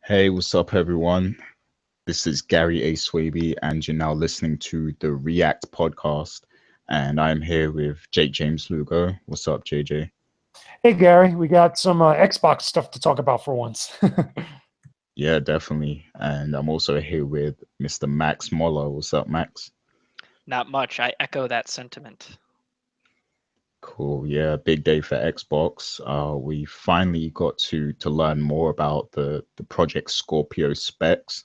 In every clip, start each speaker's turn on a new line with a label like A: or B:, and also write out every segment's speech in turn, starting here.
A: Hey, what's up, everyone? This is Gary A. Swaby, and you're now listening to the React podcast. And I'm here with Jake James Lugo. What's up, JJ?
B: Hey Gary, we got some Xbox stuff to talk about for once.
A: Yeah, definitely. And I'm also here with Mr. Max Moller. What's up, Max?
C: Not much. I echo that sentiment.
A: Cool. Yeah, big day for Xbox. We finally got to learn more about the Project Scorpio specs.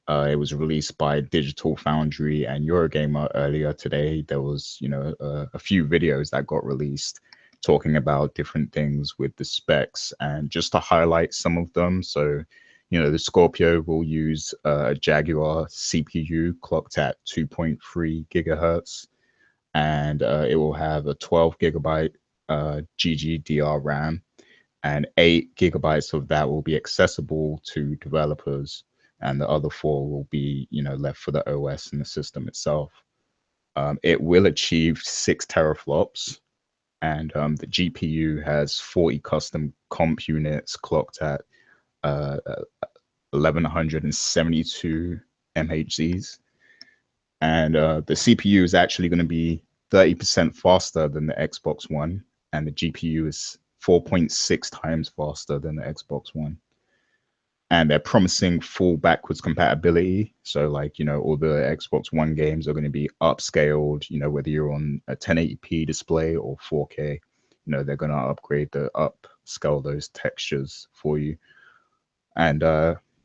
A: It was released by Digital Foundry and Eurogamer earlier today. There was, a few videos that got released talking about different things with the specs, and just to highlight some of them. So, the Scorpio will use a Jaguar CPU clocked at 2.3 gigahertz, and it will have a 12 gigabyte GGDR RAM, and 8 gigabytes of that will be accessible to developers, and the other four will be, left for the OS and the system itself. It will achieve 6 teraflops, and the GPU has 40 custom comp units clocked at 1172 MHzs, and the CPU is actually going to be 30% faster than the Xbox One, and the GPU is 4.6 times faster than the Xbox One. And they're promising full backwards compatibility. So, like, all the Xbox One games are going to be upscaled, whether you're on a 1080p display or 4K, they're going to upscale those textures for you. And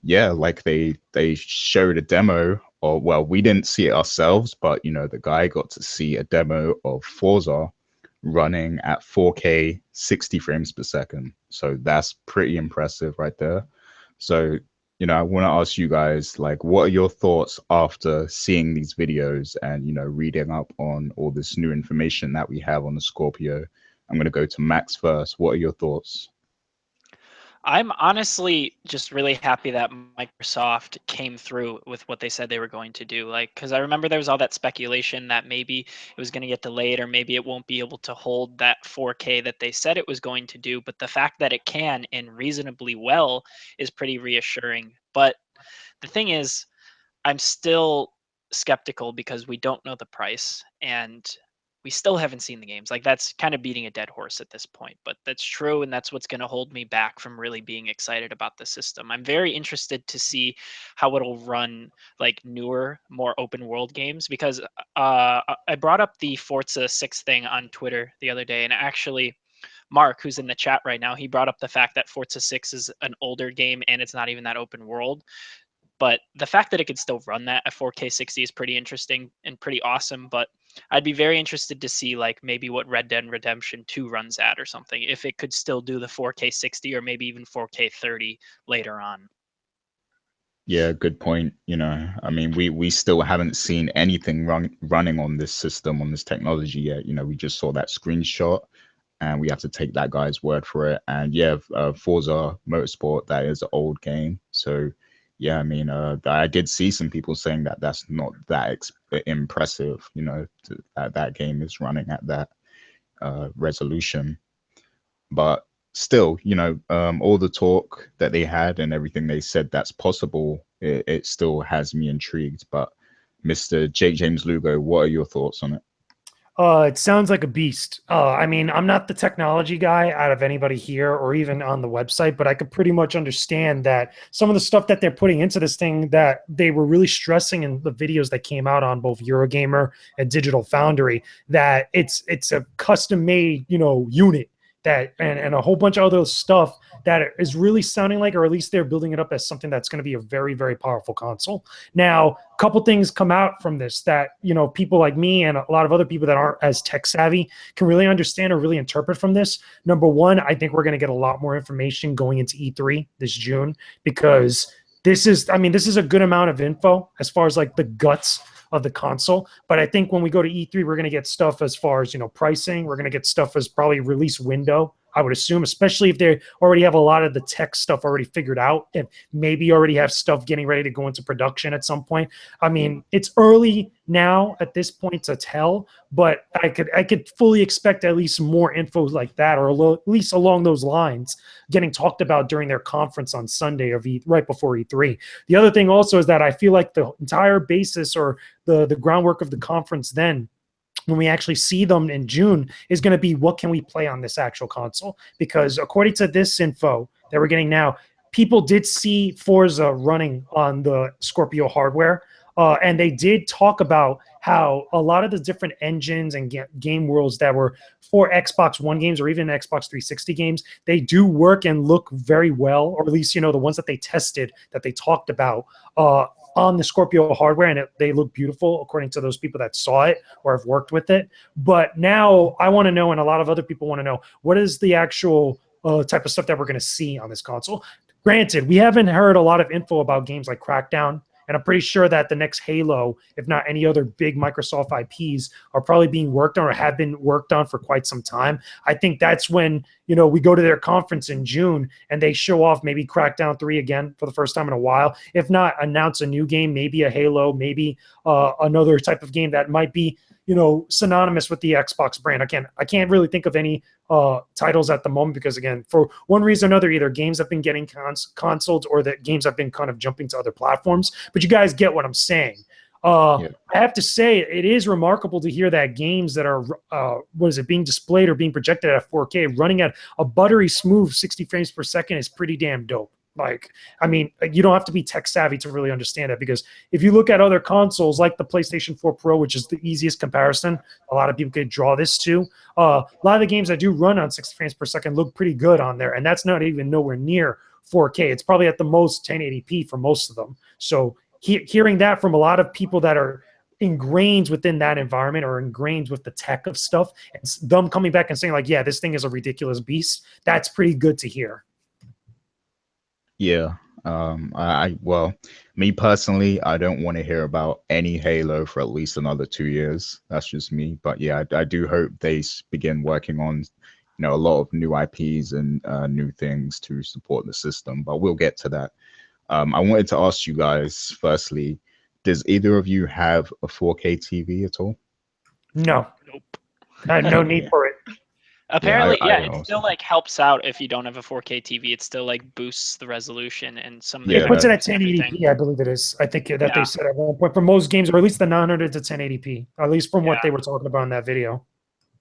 A: yeah, like they showed a demo, or well, we didn't see it ourselves, but the guy got to see a demo of Forza running at 4K 60 frames per second. So that's pretty impressive right there. So, I want to ask you guys, like, what are your thoughts after seeing these videos and, reading up on all this new information that we have on the Scorpio? I'm going to go to Max first. What are your thoughts?
C: I'm honestly just really happy that Microsoft came through with what they said they were going to do. Like, because I remember there was all that speculation that maybe it was going to get delayed or maybe it won't be able to hold that 4K that they said it was going to do. But the fact that it can and reasonably well is pretty reassuring. But the thing is, I'm still skeptical because we don't know the price and we still haven't seen the games. Like, that's kind of beating a dead horse at this point, but that's true, and that's what's going to hold me back from really being excited about the system. I'm very interested to see how it'll run like newer, more open world games, because I brought up the Forza 6 thing on Twitter the other day, and actually Mark, who's in the chat right now, he brought up the fact that Forza 6 is an older game and it's not even that open world. But the fact that it could still run that at 4K 60 is pretty interesting and pretty awesome. But I'd be very interested to see like maybe what Red Dead Redemption 2 runs at or something, if it could still do the 4K 60 or maybe even 4K 30 later on.
A: Yeah, good point. I mean, we still haven't seen anything running on this system, on this technology yet. We just saw that screenshot, and we have to take that guy's word for it. And yeah, Forza Motorsport, that is an old game. So yeah, I mean, I did see some people saying that that's not that impressive. That game is running at that resolution, but still, all the talk that they had and everything they said that's possible, it still has me intrigued. But Mr. Jake James Lugo, what are your thoughts on it?
B: It sounds like a beast. I mean, I'm not the technology guy out of anybody here or even on the website, but I could pretty much understand that some of the stuff that they're putting into this thing that they were really stressing in the videos that came out on both Eurogamer and Digital Foundry, that it's a custom made, unit that and a whole bunch of other stuff that is really sounding like, or at least they're building it up as something that's going to be a very, very powerful console. Now, a couple things come out from this that, people like me and a lot of other people that aren't as tech savvy can really understand or really interpret from this. Number one, I think we're going to get a lot more information going into E3 this June, because this is a good amount of info as far as like the guts of the console. But I think when we go to E3, we're going to get stuff as far as, pricing. We're going to get stuff as probably release window I would assume, especially if they already have a lot of the tech stuff already figured out and maybe already have stuff getting ready to go into production at some point. I mean, it's early now at this point to tell, but I could fully expect at least more info like that, or at least along those lines, getting talked about during their conference on Sunday of right before E3. The other thing also is that I feel like the entire basis or the groundwork of the conference then, when we actually see them in June, is going to be what can we play on this actual console? Because according to this info that we're getting now, people did see Forza running on the Scorpio hardware, and they did talk about how a lot of the different engines and game worlds that were for Xbox One games or even Xbox 360 games, they do work and look very well, or at least, the ones that they tested, that they talked about, on the Scorpio hardware, and they look beautiful according to those people that saw it or have worked with it. But now I want to know, and a lot of other people want to know, what is the actual type of stuff that we're going to see on this console? Granted, we haven't heard a lot of info about games like Crackdown, and I'm pretty sure that the next Halo, if not any other big Microsoft IPs, are probably being worked on or have been worked on for quite some time. I think that's when, we go to their conference in June and they show off maybe Crackdown 3 again for the first time in a while. If not, announce a new game, maybe a Halo, maybe another type of game that might be, synonymous with the Xbox brand. Again, I can't really think of any titles at the moment because, again, for one reason or another, either games have been getting consoled or that games have been kind of jumping to other platforms. But you guys get what I'm saying. I have to say, it is remarkable to hear that games that are, being displayed or being projected at 4K running at a buttery smooth 60 frames per second is pretty damn dope. Like, I mean, you don't have to be tech savvy to really understand that, because if you look at other consoles like the PlayStation 4 Pro, which is the easiest comparison, a lot of people could draw this to. A lot of the games that do run on 60 frames per second look pretty good on there, and that's not even nowhere near 4K. It's probably at the most 1080p for most of them. So hearing that from a lot of people that are ingrained within that environment or ingrained with the tech of stuff, and them coming back and saying like, yeah, this thing is a ridiculous beast, that's pretty good to hear.
A: Yeah. Well, me personally, I don't want to hear about any Halo for at least another 2 years. That's just me. But yeah, I do hope they begin working on, a lot of new IPs and new things to support the system. But we'll get to that. I wanted to ask you guys, firstly, does either of you have a 4K TV at all?
B: No. Nope. I had no need for it.
C: Apparently, it still helps out if you don't have a 4K TV. It still boosts the resolution and some of the
B: it puts it at 1080p, I believe it is. I think that they said at one point for most games, or at least the 900 to 1080p, at least from what they were talking about in that video.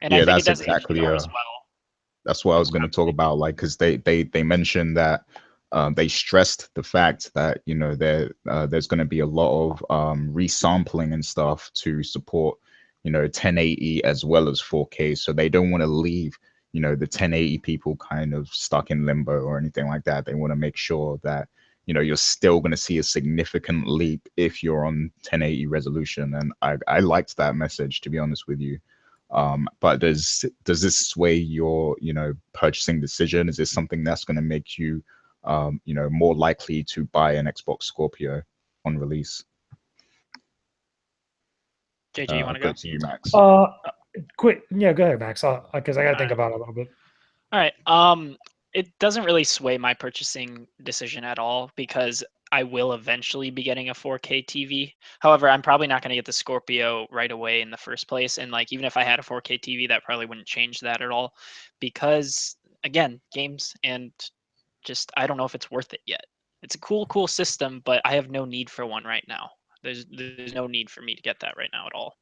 C: And I think that's exactly as well.
A: That's what I was going to talk about, because they mentioned that they stressed the fact that there's going to be a lot of resampling and stuff to support 1080 as well as 4K. So they don't want to leave, the 1080 people kind of stuck in limbo or anything like that. They want to make sure that, you're still going to see a significant leap if you're on 1080 resolution. And I liked that message, to be honest with you. But does this sway your, purchasing decision? Is this something that's going to make you, more likely to buy an Xbox Scorpio on release?
C: JJ, you want to go?
A: To you, Max.
B: Quick, yeah, go ahead, Max. Because I got to think about it a little bit.
C: All right. It doesn't really sway my purchasing decision at all, because I will eventually be getting a 4K TV. However, I'm probably not going to get the Scorpio right away in the first place. And even if I had a 4K TV, that probably wouldn't change that at all, because again, games, and just, I don't know if it's worth it yet. It's a cool system, but I have no need for one right now. There's no need for me to get that right now at all.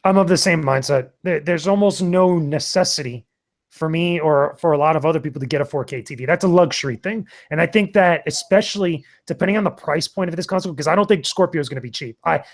B: I'm of the same mindset. There's almost no necessity for me or for a lot of other people to get a 4K TV. That's a luxury thing. And I think that, especially depending on the price point of this console, because I don't think Scorpio is going to be cheap. I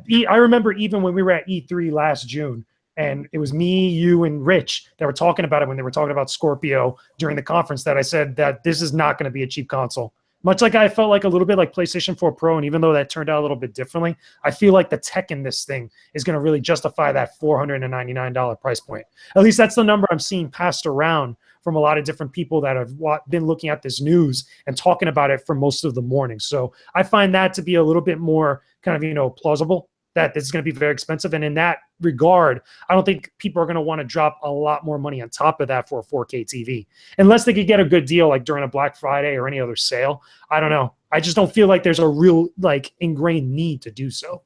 B: remember even when we were at E3 last June, and it was me, you, and Rich that were talking about it when they were talking about Scorpio during the conference, that I said that this is not going to be a cheap console. Much like I felt like a little bit like PlayStation 4 Pro, and even though that turned out a little bit differently, I feel like the tech in this thing is going to really justify that $499 price point. At least that's the number I'm seeing passed around from a lot of different people that have been looking at this news and talking about it for most of the morning. So I find that to be a little bit more kind of, plausible that this is going to be very expensive. And in that regard, I don't think people are going to want to drop a lot more money on top of that for a 4K TV, unless they could get a good deal like during a Black Friday or any other sale. I don't know. I just don't feel like there's a real like ingrained need to do so.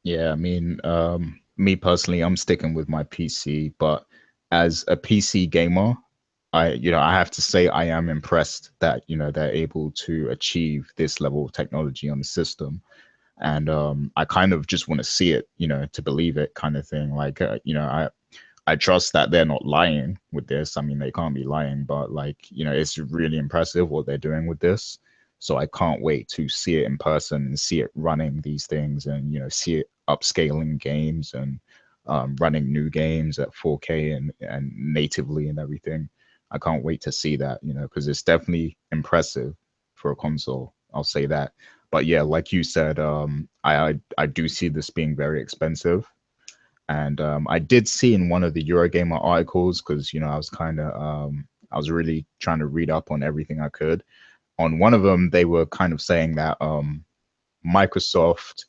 A: Yeah, I mean, me personally, I'm sticking with my PC, but as a PC gamer, I have to say I am impressed that, they're able to achieve this level of technology on the system. And I kind of just want to see it, to believe it, kind of thing. Like, I trust that they're not lying with this. I mean, they can't be lying, but like, it's really impressive what they're doing with this. So I can't wait to see it in person and see it running these things, and, see it upscaling games and running new games at 4K and natively and everything. I can't wait to see that, because it's definitely impressive for a console. I'll say that. But yeah, like you said, I do see this being very expensive. And I did see in one of the Eurogamer articles, because, I was kind of, I was really trying to read up on everything I could. On one of them, they were kind of saying that Microsoft,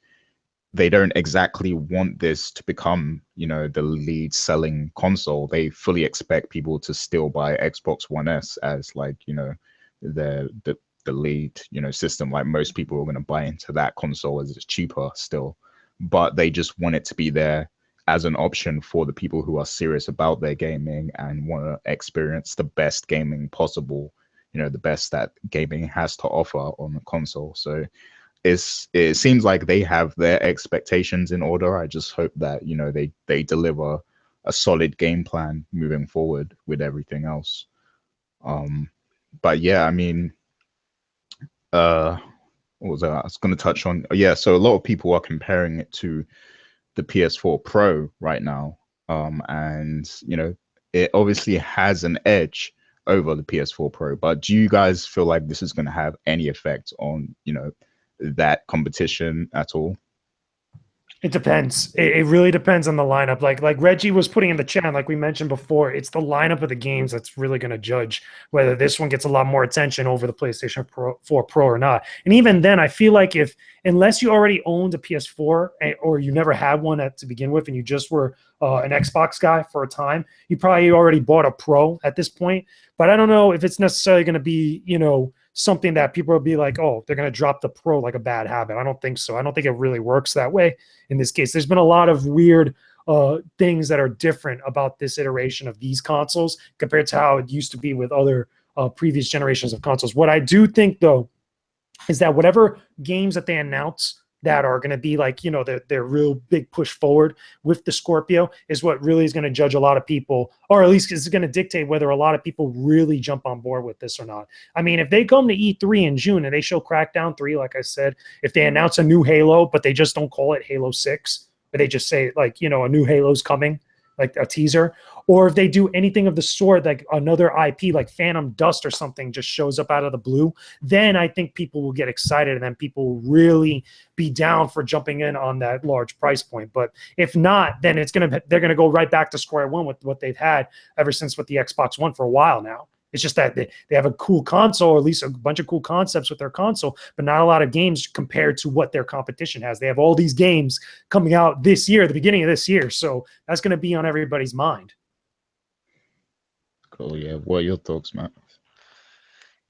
A: they don't exactly want this to become, the lead selling console. They fully expect people to still buy Xbox One S as like, the lead, system. Like most people are going to buy into that console as it's cheaper still, but they just want it to be there as an option for the people who are serious about their gaming and want to experience the best gaming possible, the best that gaming has to offer on the console. So it seems like they have their expectations in order. I just hope that, they deliver a solid game plan moving forward with everything else. But yeah, I mean, what was that? I was going to touch on? Yeah, so a lot of people are comparing it to the PS4 Pro right now, and it obviously has an edge over the PS4 Pro. But do you guys feel like this is going to have any effect on that competition at all?
B: It depends. It really depends on the lineup. Like Reggie was putting in the chat, like we mentioned before, it's the lineup of the games that's really going to judge whether this one gets a lot more attention over the PlayStation 4 Pro or not. And even then, I feel like unless you already owned a PS4 or you never had one to begin with, and you just were an Xbox guy for a time, you probably already bought a Pro at this point. But I don't know if it's necessarily going to be, something that people will be like, oh, they're going to drop the Pro like a bad habit. I don't think so. I don't think it really works that way in this case. There's been a lot of weird things that are different about this iteration of these consoles compared to how it used to be with other previous generations of consoles. What I do think, though, is that whatever games that they announce that are going to be like, their real big push forward with the Scorpio is what really is going to judge a lot of people, or at least is going to dictate whether a lot of people really jump on board with this or not. I mean, if they come to E3 in June and they show Crackdown 3, like I said, if they announce a new Halo, but they just don't call it Halo 6, but they just say like, a new Halo's coming, like a teaser, or if they do anything of the sort, like another IP like Phantom Dust or something just shows up out of the blue, then I think people will get excited, and then people will really be down for jumping in on that large price point. But if not, then they're gonna go right back to square one with what they've had ever since with the Xbox One for a while now. It's just that they have a cool console, or at least a bunch of cool concepts with their console, but not a lot of games compared to what their competition has. They have all these games coming out this year, the beginning of this year. So that's going to be on everybody's mind.
A: Cool. Yeah. What are your thoughts, Matt?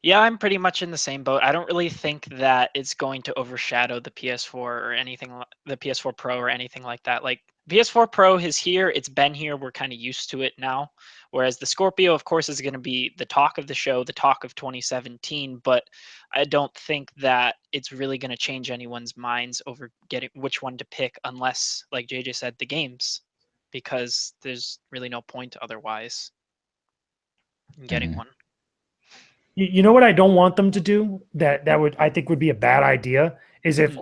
C: Yeah, I'm pretty much in the same boat. I don't really think that it's going to overshadow the PS4 or anything, the PS4 Pro or anything like that. Like PS4 Pro is here. It's been here. We're kind of used to it now. Whereas the Scorpio, of course, is going to be the talk of the show, the talk of 2017. But I don't think that it's really going to change anyone's minds over getting which one to pick, unless, like JJ said, the games, because there's really no point otherwise in getting one.
B: You know what I don't want them to do that I think would be a bad idea is if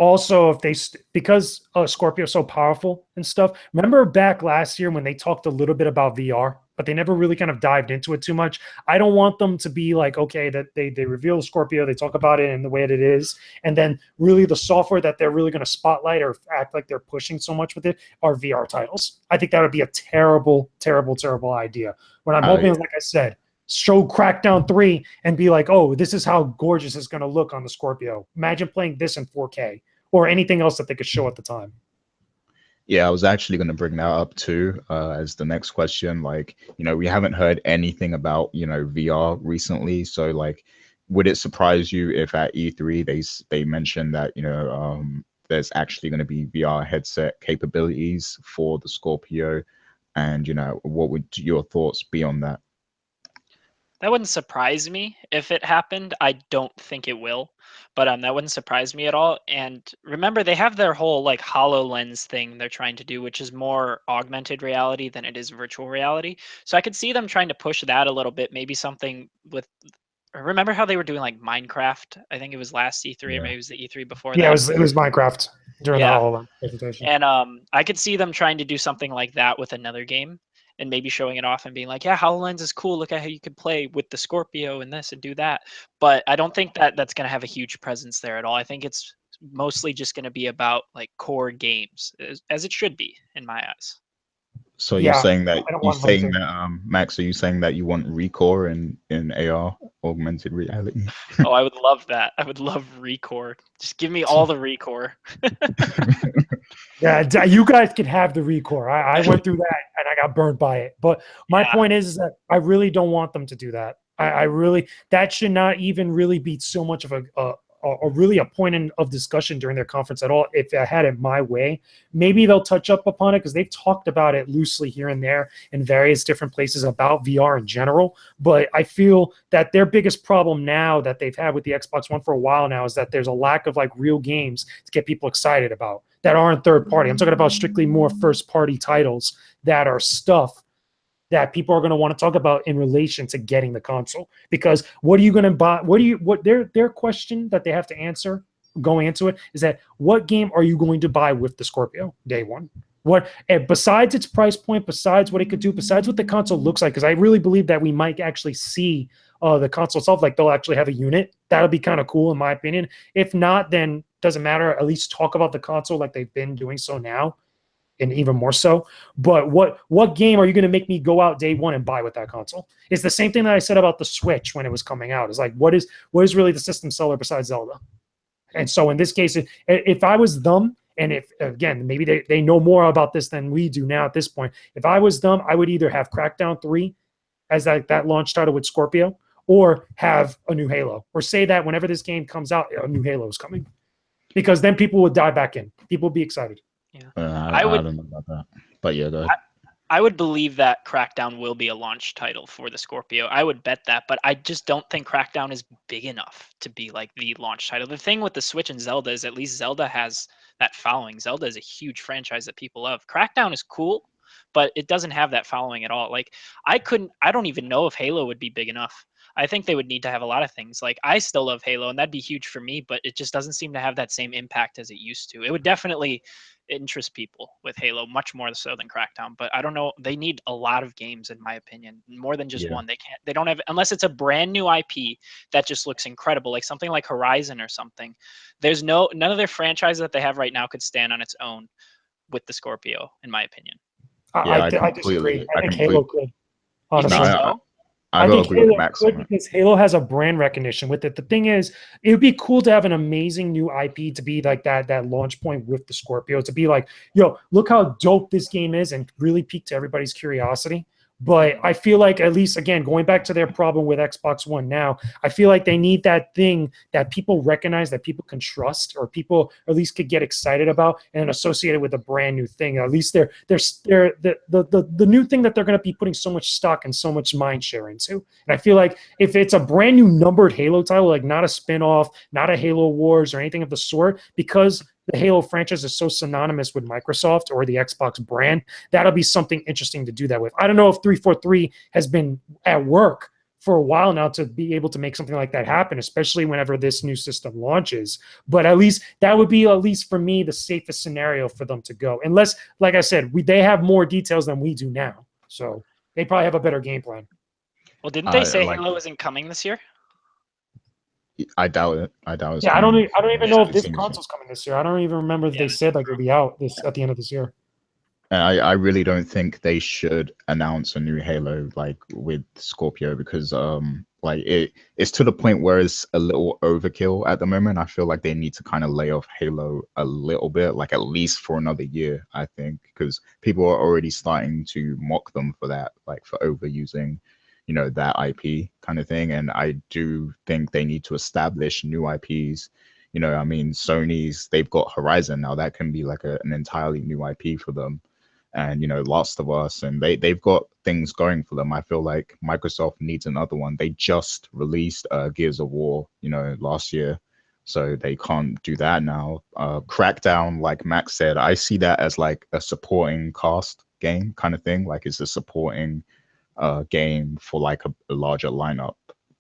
B: they because Scorpio is so powerful and stuff. Remember back last year when they talked a little bit about VR, but they never really kind of dived into it too much. I don't want them to be like, okay, that they reveal Scorpio, they talk about it in the way that it is, and then really the software that they're really going to spotlight or act like they're pushing so much with it are VR titles. I think that would be a terrible, terrible, terrible idea. What I'm hoping is, like I said, show Crackdown 3 and be like, oh, this is how gorgeous it's going to look on the Scorpio. Imagine playing this in 4K or anything else that they could show at the time.
A: Yeah, I was actually going to bring that up too, as the next question. Like, we haven't heard anything about, VR recently. So, like, would it surprise you if at E3 they mentioned that, there's actually going to be VR headset capabilities for the Scorpio? And, what would your thoughts be on that?
C: That wouldn't surprise me if it happened. I don't think it will, but that wouldn't surprise me at all. And remember, they have their whole like HoloLens thing they're trying to do, which is more augmented reality than it is virtual reality. So I could see them trying to push that a little bit. Maybe something with. Remember how they were doing like Minecraft? I think it was last E3 or maybe it was the E3 before
B: Yeah,
C: that.
B: it was Minecraft during the
C: Yeah.
B: HoloLens presentation.
C: And I could see them trying to do something like that with another game and maybe showing it off and being like, yeah, HoloLens is cool. Look at how you could play with the Scorpio and this and do that. But I don't think that that's going to have a huge presence there at all. I think it's mostly just going to be about like core games, as it should be in my eyes.
A: So
B: Yeah,
A: you're saying that Max, are you saying that you want Recore in AR, augmented reality?
C: Oh, I would love that. I would love Recore. Just give me all the Recore.
B: Yeah, you guys can have the Recore. I went through that and I got burned by it. But my point is that I really don't want them to do that. I really, that should not even really be so much of a really a point of discussion during their conference at all. If I had it my way, maybe they'll touch up upon it because they've talked about it loosely here and there in various different places about VR in general. But I feel that their biggest problem now that they've had with the Xbox One for a while now is that there's a lack of like real games to get people excited about that aren't third party. I'm talking about strictly more first party titles that are stuff that people are going to want to talk about in relation to getting the console. Because what are you going to buy? What their question that they have to answer going into it is that what game are you going to buy with the Scorpio day one? What, besides its price point, besides what it could do, besides what the console looks like, because I really believe that we might actually see the console itself, like they'll actually have a unit. That'll be kind of cool in my opinion. If not, then doesn't matter. At least talk about the console like they've been doing so now. And even more so. But what game are you going to make me go out day one and buy with that console? It's the same thing that I said about the Switch when it was coming out. It's like, what is really the system seller besides Zelda? And so in this case, if I was them, and if, again, maybe they know more about this than we do now at this point. If I was them, I would either have Crackdown 3 as that launch title with Scorpio, or have a new Halo. Or say that whenever this game comes out, a new Halo is coming. Because then people would dive back in. People would be excited.
C: Yeah.
A: I don't know about that, but yeah, go ahead.
C: I would believe that Crackdown will be a launch title for the Scorpio. I would bet that, but I just don't think Crackdown is big enough to be like the launch title. The thing with the Switch and Zelda is at least Zelda has that following. Zelda is a huge franchise that people love. Crackdown is cool, but it doesn't have that following at all. Like I don't even know if Halo would be big enough. I think they would need to have a lot of things. Like I still love Halo and that'd be huge for me, but it just doesn't seem to have that same impact as it used to. It would definitely interest people with Halo much more so than Crackdown, but I don't know. They need a lot of games, in my opinion, more than just one. They don't have, unless it's a brand new IP that just looks incredible, like something like Horizon or something. There's none of their franchises that they have right now could stand on its own with the Scorpio, in my opinion.
B: I disagree. I think Halo could. Honestly.
A: I
B: think
A: agree with
B: Halo
A: Max
B: could because Halo has a brand recognition with it. The thing is, it would be cool to have an amazing new IP to be like that launch point with the Scorpio, to be like, yo, look how dope this game is and really pique to everybody's curiosity. But I feel like, at least, again, going back to their problem with Xbox One now, I feel like they need that thing that people recognize, that people can trust, or people at least could get excited about and associate it with a brand new thing. At least they're the new thing that they're going to be putting so much stock and so much mind share into. And I feel like if it's a brand new numbered Halo title, like not a spinoff, not a Halo Wars or anything of the sort, because the Halo franchise is so synonymous with Microsoft or the Xbox brand, that'll be something interesting to do that with. I don't know if 343 has been at work for a while now to be able to make something like that happen, especially whenever this new system launches. But at least that would be, at least for me, the safest scenario for them to go. Unless, like I said, they have more details than we do now. So they probably have a better game plan.
C: Well, didn't they say Halo isn't coming this year?
A: I doubt it. I doubt it.
B: Yeah, I don't even know if this console's coming this year. I don't even remember if they said like it'll be out at the end of this year.
A: And I really don't think they should announce a new Halo like with Scorpio, because Like it's to the point where it's a little overkill at the moment. I feel like they need to kind of lay off Halo a little bit, like at least for another year, I think, because people are already starting to mock them for that, like for overusing, that IP kind of thing. And I do think they need to establish new IPs. I mean, they've got Horizon now. That can be like an entirely new IP for them. And Last of Us, and they've got things going for them. I feel like Microsoft needs another one. They just released Gears of War, last year, so they can't do that now. Crackdown, like Max said, I see that as like a supporting cast game kind of thing. Like it's a supporting game for like a larger lineup.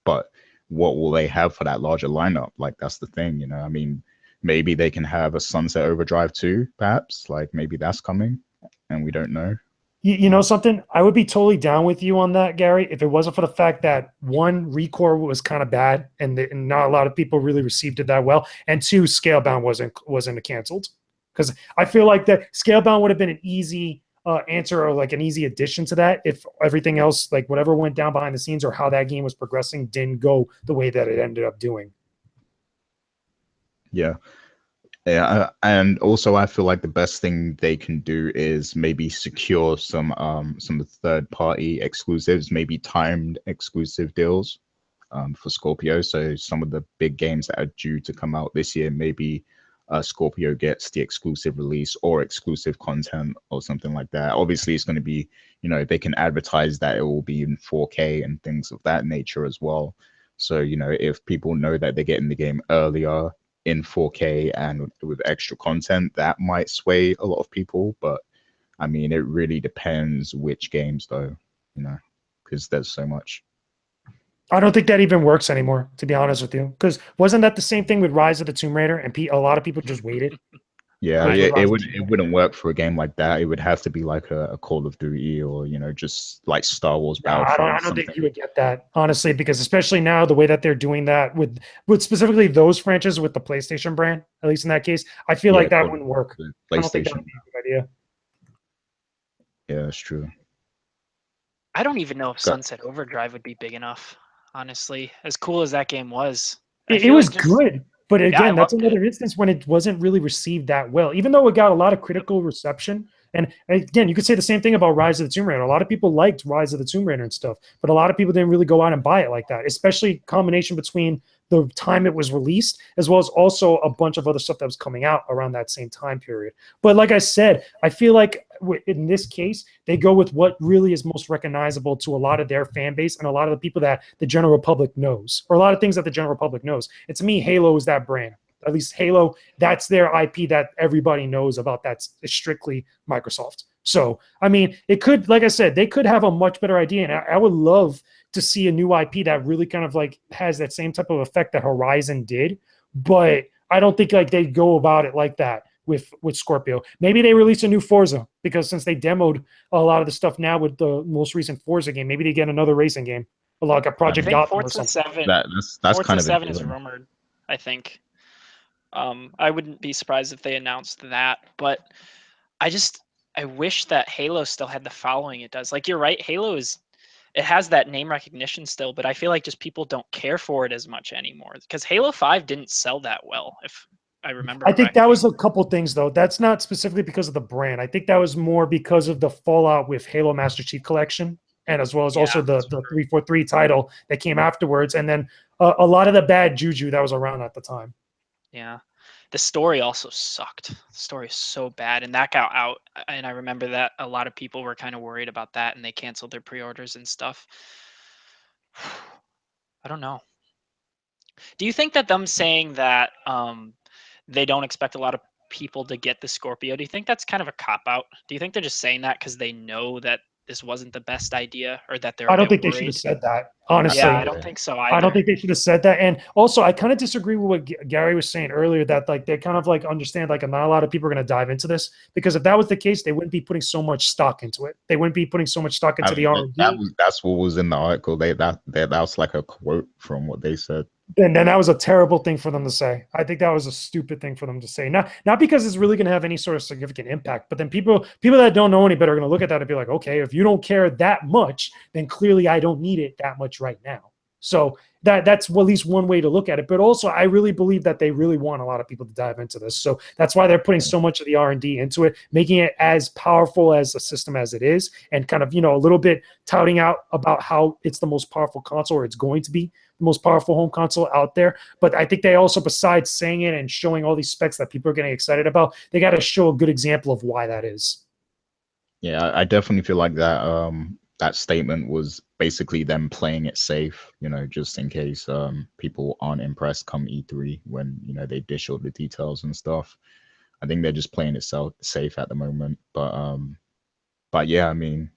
A: But what will they have for that larger lineup? Like that's the thing, I mean, maybe they can have a Sunset Overdrive 2, perhaps. Like maybe that's coming, and we don't know.
B: You know something? I would be totally down with you on that, Gary, if it wasn't for the fact that one, Recore was kind of bad, and not a lot of people really received it that well, and two, Scalebound wasn't canceled. Because I feel like that Scalebound would have been an easy answer, or like an easy addition to that, if everything else, like whatever went down behind the scenes or how that game was progressing, didn't go the way that it ended up doing.
A: Yeah. Yeah, and also I feel like the best thing they can do is maybe secure some third-party exclusives, maybe timed exclusive deals for Scorpio. So some of the big games that are due to come out this year, maybe Scorpio gets the exclusive release or exclusive content or something like that. Obviously, it's going to be, they can advertise that it will be in 4K and things of that nature as well. So, if people know that they're getting the game earlier in 4K and with extra content, that might sway a lot of people. But I mean, it really depends which games though, because there's so much.
B: I don't think that even works anymore, to be honest with you. Because wasn't that the same thing with Rise of the Tomb Raider? And a lot of people just waited.
A: Yeah, it wouldn't work for a game like that. It would have to be like a Call of Duty or just like Star Wars Battlefront.
B: I don't think you would get that, honestly, because especially now the way that they're doing that with specifically those franchises with the PlayStation brand, at least in that case, I feel like that wouldn't work. I don't think that would be a good idea.
A: Yeah, that's true.
C: I don't even know if Sunset Overdrive would be big enough, honestly. As cool as that game was.
B: It was good. But again, that's another instance when it wasn't really received that well, even though it got a lot of critical reception. And again, you could say the same thing about Rise of the Tomb Raider. A lot of people liked Rise of the Tomb Raider and stuff, but a lot of people didn't really go out and buy it like that, especially combination between the time it was released, as well as also a bunch of other stuff that was coming out around that same time period. But like I said, I feel like in this case, they go with what really is most recognizable to a lot of their fan base and a lot of the people that the general public knows, or a lot of things that the general public knows. And to me, Halo is that brand. At least Halo, that's their IP that everybody knows about. That's strictly Microsoft. So, I mean, it could, like I said, they could have a much better idea. And I would love to see a new IP that really kind of like has that same type of effect that Horizon did. But I don't think like they go about it like that with Scorpio. Maybe they release a new Forza, because since they demoed a lot of the stuff now with the most recent Forza game, maybe they get another racing game, like a Project Gotham or something.
C: 7,
A: that's
C: Forza
A: kind of
C: 7 is rumored, I think. I wouldn't be surprised if they announced that, but I wish that Halo still had the following it does. Like, you're right, it has that name recognition still, but I feel like just people don't care for it as much anymore, because Halo 5 didn't sell that well, if I remember.
B: I think that was a couple things, though. That's not specifically because of the brand. I think that was more because of the fallout with Halo Master Chief Collection, and as well as also the 343 title that came afterwards, and then a lot of the bad juju that was around at the time.
C: Yeah. The story also sucked. The story is so bad, and that got out. And I remember that a lot of people were kind of worried about that, and they canceled their pre-orders and stuff. I don't know. Do you think that them saying that they don't expect a lot of people to get the Scorpio, do you think that's kind of a cop-out? Do you think they're just saying that because they know that this wasn't the best idea, or that they're
B: I don't think they should have said that, honestly.
C: Yeah, I don't think so either.
B: I don't think they should have said that. And also, I kind of disagree with what Gary was saying earlier, that like they kind of like understand like not a lot of people are going to dive into this, because if that was the case, they wouldn't be putting so much stock into it. They wouldn't be putting so much stock into the R&D.
A: That's what was in the article. That was like a quote from what they said.
B: And then that was a terrible thing for them to say. I think that was a stupid thing for them to say. Not because it's really going to have any sort of significant impact, but then people that don't know any better are going to look at that and be like, okay, if you don't care that much, then clearly I don't need it that much right now. So that's at least one way to look at it. But also, I really believe that they really want a lot of people to dive into this. So that's why they're putting so much of the R&D into it, making it as powerful as a system as it is, and kind of, you know, a little bit touting out about how it's the most powerful console, or it's going to be the most powerful home console out there. But I think they also, besides saying it and showing all these specs that people are getting excited about, they got to show a good example of why that is.
A: Yeah, I definitely feel like that that statement was basically them playing it safe, you know, just in case people aren't impressed come E3 when, you know, they dish all the details and stuff. I think they're just playing it safe at the moment. But yeah, I mean,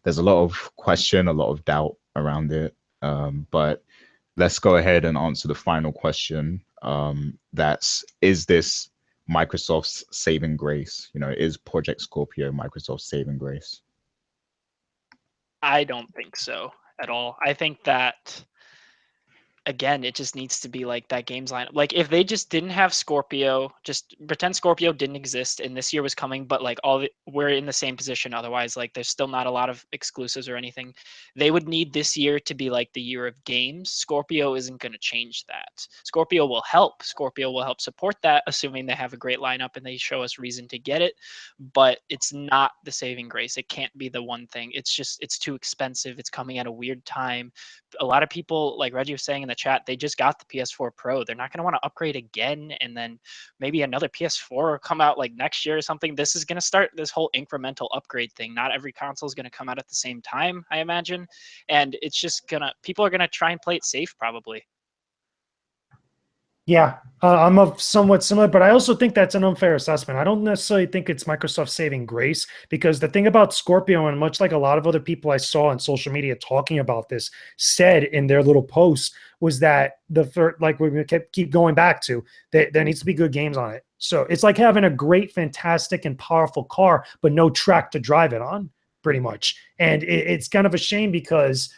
A: there's a lot of question, a lot of doubt around it. But let's go ahead and answer the final question. Is this Microsoft's saving grace? You know, is Project Scorpio Microsoft's saving grace?
C: I don't think so at all. I think that, again, it just needs to be like that games lineup. Like if they just didn't have Scorpio, just pretend Scorpio didn't exist and this year was coming, but like we're in the same position otherwise. Like there's still not a lot of exclusives or anything. They would need this year to be like the year of games. Scorpio isn't going to change that. Scorpio will help. Scorpio will help support that, assuming they have a great lineup and they show us reason to get it. But it's not the saving grace. It can't be the one thing. It's too expensive. It's coming at a weird time. A lot of people, like Reggie was saying in the chat, they just got the PS4 Pro. They're not going to want to upgrade again, and then maybe another PS4 come out like next year or something. This is going to start this whole incremental upgrade thing. Not every console is going to come out at the same time, I imagine, and it's just people are going to try and play it safe probably.
B: Yeah, I'm somewhat similar, but I also think that's an unfair assessment. I don't necessarily think it's Microsoft saving grace, because the thing about Scorpio, and much like a lot of other people I saw on social media talking about this said in their little posts, was that like we keep going back to, there needs to be good games on it. So it's like having a great, fantastic, and powerful car, but no track to drive it on, pretty much. And it's kind of a shame, because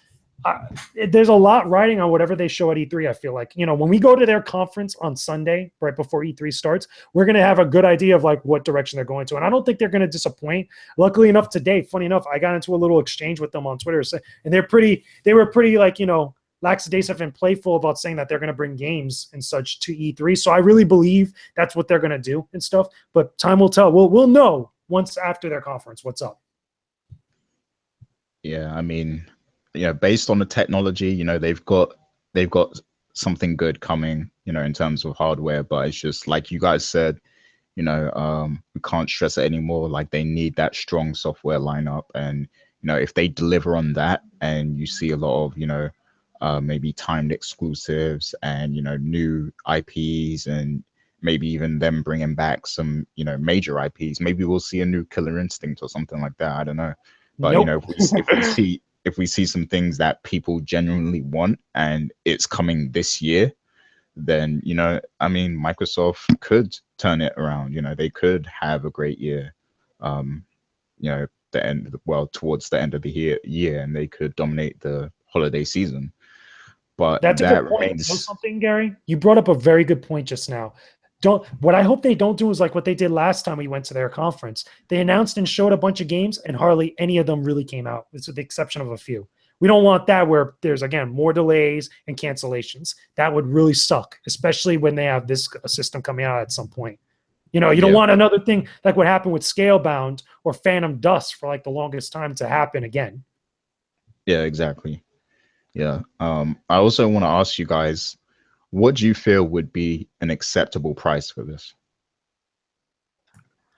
B: there's a lot riding on whatever they show at E3. I feel like, you know, when we go to their conference on Sunday, right before E3 starts, we're going to have a good idea of like what direction they're going to. And I don't think they're going to disappoint. Luckily enough today, funny enough, I got into a little exchange with them on Twitter, and they were pretty like, you know, lackadaisical and playful about saying that they're going to bring games and such to E3. So I really believe that's what they're going to do and stuff, but time will tell. We'll know once after their conference what's up.
A: Yeah, I mean, yeah, based on the technology, you know, they've got something good coming, you know, in terms of hardware. But it's just like you guys said, you know, we can't stress it anymore. Like they need that strong software lineup, and you know, if they deliver on that, and you see a lot of, you know, maybe timed exclusives and, you know, new IPs, and maybe even them bringing back some, you know, major IPs. Maybe we'll see a new Killer Instinct or something like that. I don't know, but
B: Nope.
A: you know, if we see some things that people genuinely want and it's coming this year, then, you know, I mean, Microsoft could turn it around. You know, they could have a great year, you know, towards the end of the year, and they could dominate the holiday season. But
B: that's a
A: that
B: good point.
A: remains.
B: You know something, Gary? You brought up a very good point just now. What I hope they don't do is like what they did last time we went to their conference. They announced and showed a bunch of games, and hardly any of them really came out, with the exception of a few. We don't want that, where there's, again, more delays and cancellations. That would really suck, especially when they have this system coming out at some point. You know, you don't want another thing like what happened with Scalebound or Phantom Dust for like the longest time to happen again.
A: Yeah, exactly. Yeah. I also want to ask you guys, what do you feel would be an acceptable price for this?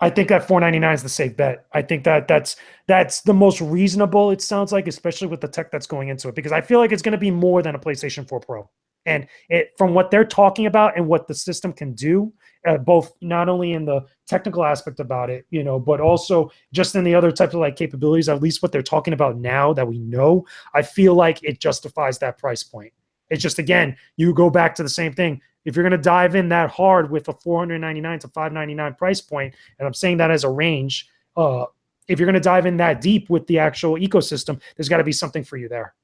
B: I think that $499 is the safe bet. I think that's the most reasonable, it sounds like, especially with the tech that's going into it, because I feel like it's going to be more than a PlayStation 4 Pro. And from what they're talking about and what the system can do, both not only in the technical aspect about it, you know, but also just in the other types of like capabilities, at least what they're talking about now that we know, I feel like it justifies that price point. It's just, again, you go back to the same thing. If you're going to dive in that hard with a $499 to $599 price point, and I'm saying that as a range, if you're going to dive in that deep with the actual ecosystem, there's got to be something for you there.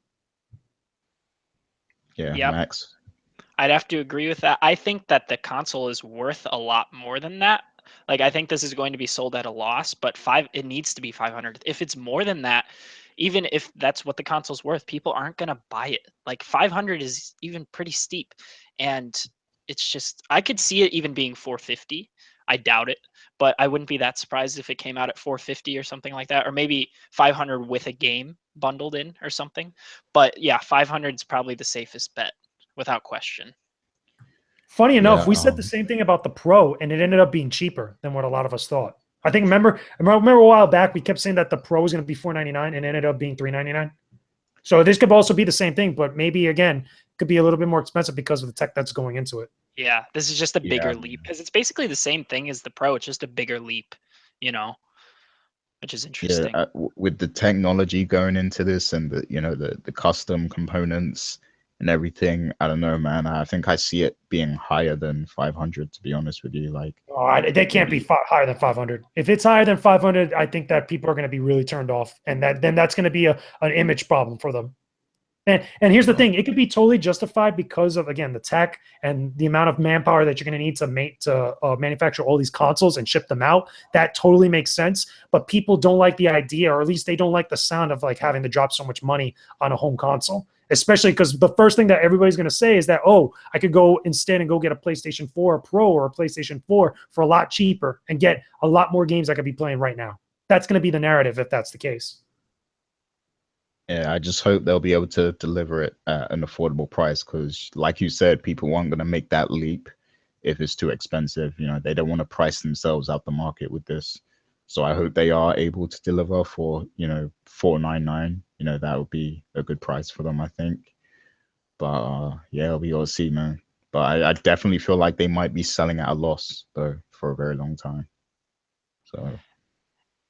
A: Yeah,
C: yep.
A: Max?
C: I'd have to agree with that. I think that the console is worth a lot more than that. Like, I think this is going to be sold at a loss, but it needs to be 500. If it's more than that, even if that's what the console's worth, people aren't going to buy it. Like 500 is even pretty steep. And it's just, I could see it even being 450. I doubt it, but I wouldn't be that surprised if it came out at 450 or something like that, or maybe 500 with a game bundled in or something. But yeah, 500 is probably the safest bet without question.
B: Funny enough,
A: Yeah,
B: we said the same thing about the Pro, and it ended up being cheaper than what a lot of us thought. I think remember a while back we kept saying that the Pro was going to be $499 and it ended up being $399. So this could also be the same thing, but maybe again could be a little bit more expensive because of the tech that's going into it.
C: Yeah, this is just a bigger
A: Yeah.
C: leap because it's basically the same thing as the Pro. It's just a bigger leap, you know, which is
A: yeah,
C: interesting.
A: with the technology going into this and the the custom components and everything, I don't know, man. I think I see it being higher than 500, to be honest with you. Like,
B: They can't be higher than 500. If it's higher than 500, I think that people are going to be really turned off, and then that's going to be an image problem for them. And here's the thing: it could be totally justified because of, again, the tech and the amount of manpower that you're going to need to manufacture all these consoles and ship them out. That totally makes sense. But people don't like the idea, or at least they don't like the sound of like having to drop so much money on a home console. Especially because the first thing that everybody's going to say is that, oh, I could go instead and go get a PlayStation 4 Pro or a PlayStation 4 for a lot cheaper and get a lot more games I could be playing right now. That's going to be the narrative if that's the case.
A: yeah, I just hope they'll be able to deliver it at an affordable price because, like you said, people aren't going to make that leap if it's too expensive. They don't want to price themselves out the market with this. So I hope they are able to deliver for, $499. That would be a good price for them, I think. But yeah, we all see, man. But I definitely feel like they might be selling at a loss though for a very long time. So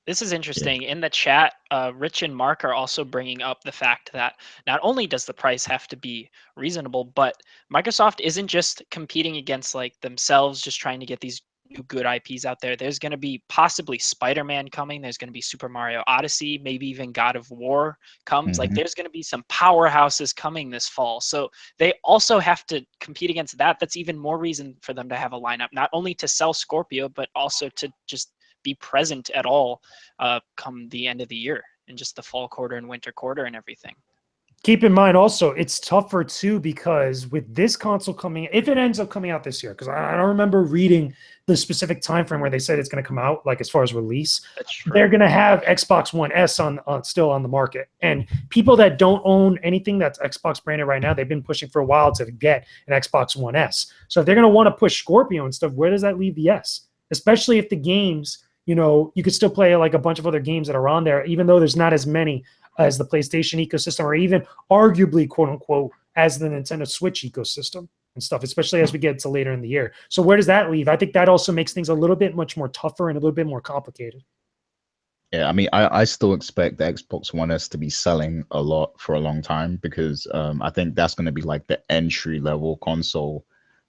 C: This is
A: yeah.
C: interesting. In the chat, Rich and Mark are also bringing up the fact that not only does the price have to be reasonable, but Microsoft isn't just competing against like themselves, just trying to get these new good IPs out there. There's going to be possibly Spider-Man coming. There's going to be Super Mario Odyssey, maybe even God of War comes. Like there's going to be some powerhouses coming this fall. So they also have to compete against that. That's even more reason for them to have a lineup, not only to sell Scorpio, but also to just be present at all come the end of the year and just the fall quarter and winter quarter and everything.
B: Keep in mind also, it's tougher too because with this console coming, if it ends up coming out this year, because I don't remember reading the specific time frame where they said it's going to come out, like as far as release, they're going to have Xbox One S on still on the market. And people that don't own anything that's Xbox branded right now, they've been pushing for a while to get an Xbox One S. So if they're going to want to push Scorpio and stuff, where does that leave the S? Especially if the games, you could still play like a bunch of other games that are on there, even though there's not as many as the PlayStation ecosystem, or even arguably, quote unquote, as the Nintendo Switch ecosystem and stuff, especially as we get to later in the year. So where does that leave? I think that also makes things a little bit much more tougher and a little bit more complicated.
A: Yeah, I mean, I still expect the Xbox One S to be selling a lot for a long time because I think that's going to be like the entry level console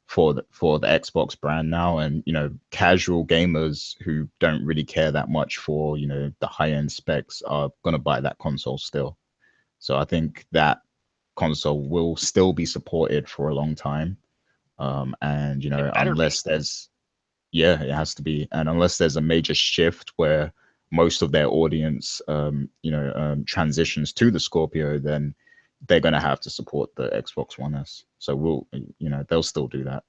A: for the Xbox brand now, and casual gamers who don't really care that much for the high end specs are gonna buy that console still. So I think that console will still be supported for a long time, and unless there's it has to be, and unless there's a major shift where most of their audience transitions to the Scorpio, then they're going to have to support the Xbox One S. So they'll still do that.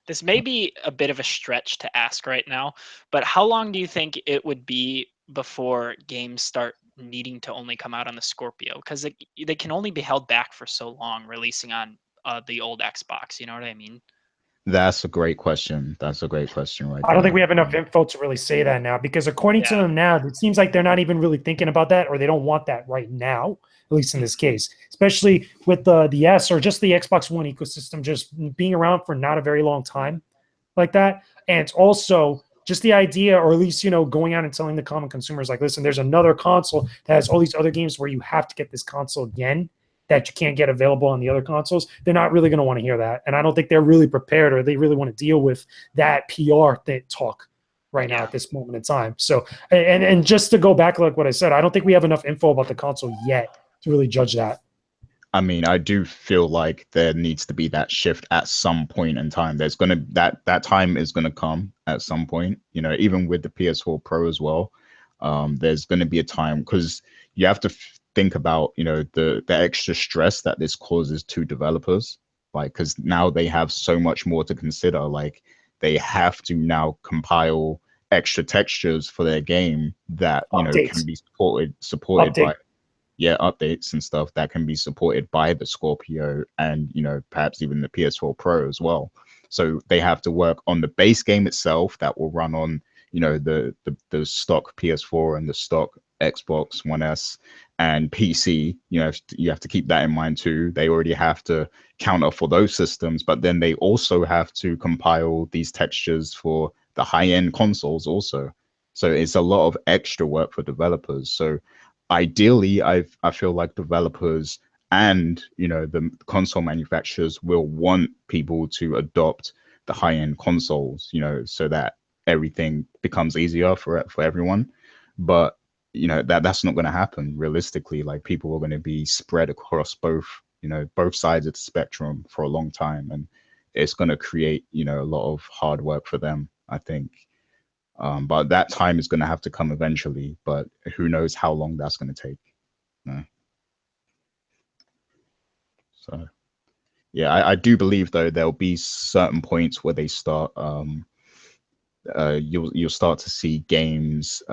C: This may be a bit of a stretch to ask right now, but how long do you think it would be before games start needing to only come out on the Scorpio? Because they can only be held back for so long releasing on the old Xbox. You know what I mean?
A: That's a great question. That's a great question, right?
B: I don't think we have enough info to really say that now, because according to them now, it seems like they're not even really thinking about that, or they don't want that right now, at least in this case, especially with the S or just the Xbox One ecosystem just being around for not a very long time like that. And it's also just the idea, or at least, going out and telling the common consumers, like, listen, there's another console that has all these other games where you have to get this console again that you can't get available on the other consoles. They're not really going to want to hear that. And I don't think they're really prepared, or they really want to deal with that PR talk right now at this moment in time. So, and just to go back, like what I said, I don't think we have enough info about the console yet to really judge that.
A: I mean, I do feel like there needs to be that shift at some point in time. There's going to, that time is going to come at some point, even with the PS4 Pro as well. there's going to be a time, because you have to think about, you know, the extra stress that this causes to developers, like, because now they have so much more to consider. Like, they have to now compile extra textures for their game that, you know, can be supported by updates and stuff that can be supported by the Scorpio, and, you know, perhaps even the PS4 Pro as well. So they have to work on the base game itself that will run on, you know, the stock PS4 and the stock Xbox One S and PC. You know, you have to keep that in mind too. They already have to counter for those systems, but then they also have to compile these textures for the high-end consoles also. So it's a lot of extra work for developers. So ideally, I feel like developers and, you know, the console manufacturers will want people to adopt the high-end consoles, you know, so that everything becomes easier for everyone. But, you know, that's not going to happen realistically. Like, people are going to be spread across both, you know, both sides of the spectrum for a long time, and it's going to create, you know, a lot of hard work for them, I think. But that time is going to have to come eventually, but who knows how long that's going to take. No. So, yeah, I do believe, though, there'll be certain points where they start, you'll start to see games,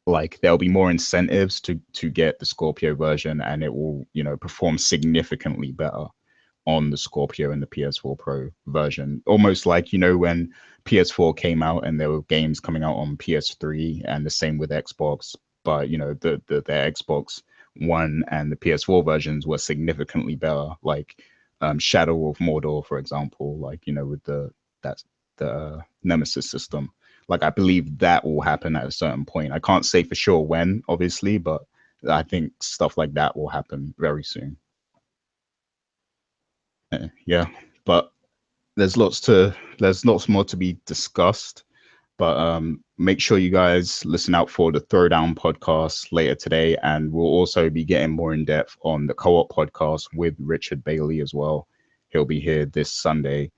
A: like, there'll be more incentives to get the Scorpio version, and it will, you know, perform significantly better on the Scorpio and the PS4 Pro version. Almost like, you know, when PS4 came out and there were games coming out on PS3, and the same with Xbox, but, you know, the Xbox One and the PS4 versions were significantly better, like Shadow of Mordor, for example, like, you know, with the Nemesis system. Like, I believe that will happen at a certain point. I can't say for sure when, obviously, but I think stuff like that will happen very soon. Yeah, but there's lots more to be discussed. But make sure you guys listen out for the Throwdown podcast later today, and we'll also be getting more in depth on the Co-op podcast with Richard Bailey as well. He'll be here this Sunday.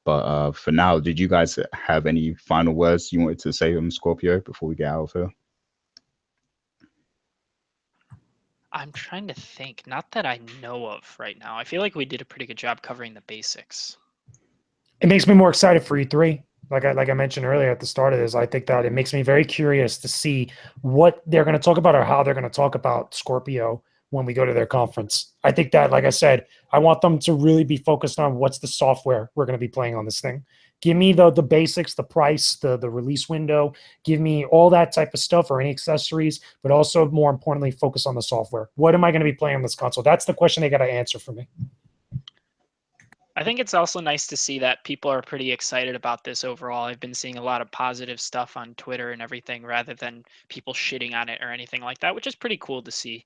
A: But for now, did you guys have any final words you wanted to say on Scorpio before we get out of here?
C: I'm trying to think. Not that I know of right now. I feel like we did a pretty good job covering the basics.
B: It makes me more excited for E3. Like I mentioned earlier at the start of this, I think that it makes me very curious to see what they're going to talk about or how they're going to talk about Scorpio when we go to their conference. I think that, like I said, I want them to really be focused on what's the software we're going to be playing on this thing. Give me the basics, the price, the release window. Give me all that type of stuff or any accessories, but also, more importantly, focus on the software. What am I going to be playing on this console? That's the question they got to answer for me.
C: I think it's also nice to see that people are pretty excited about this overall. I've been seeing a lot of positive stuff on Twitter and everything, rather than people shitting on it or anything like that, which is pretty cool to see.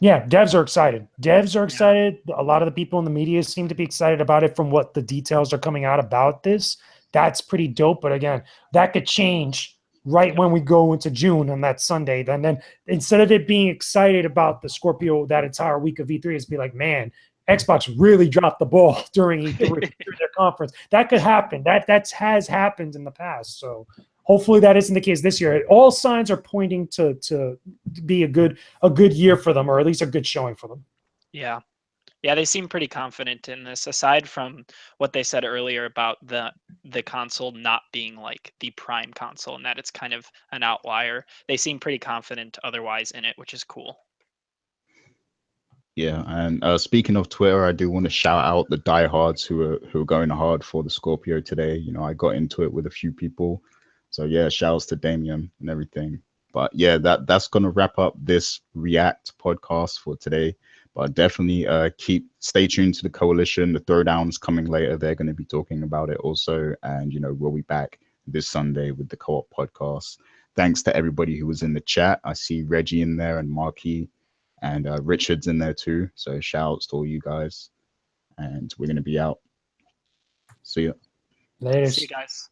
B: Yeah, devs are excited. Devs are excited. A lot of the people in the media seem to be excited about it from what the details are coming out about this. That's pretty dope. But again, that could change right when we go into June on that Sunday. Then instead of it being excited about the Scorpio that entire week of E3, it's be like, man, Xbox really dropped the ball during E3 during their conference. That could happen. That has happened in the past. So hopefully that isn't the case this year. All signs are pointing to be a good year for them, or at least a good showing for them.
C: Yeah. Yeah, they seem pretty confident in this, aside from what they said earlier about the console not being like the prime console and that it's kind of an outlier. They seem pretty confident otherwise in it, which is cool.
A: Yeah, and speaking of Twitter, I do want to shout out the diehards who are going hard for the Scorpio today. You know, I got into it with a few people, so yeah, shouts to Damien and everything. But yeah, that's gonna wrap up this React podcast for today. But definitely stay tuned to the Coalition. The Throwdown's coming later. They're going to be talking about it also, and you know, we'll be back this Sunday with the Co-op podcast. Thanks to everybody who was in the chat. I see Reggie in there and Marquis. And Richard's in there too. So shout outs to all you guys. And we're going to be out. See ya.
B: Later.
C: See you guys.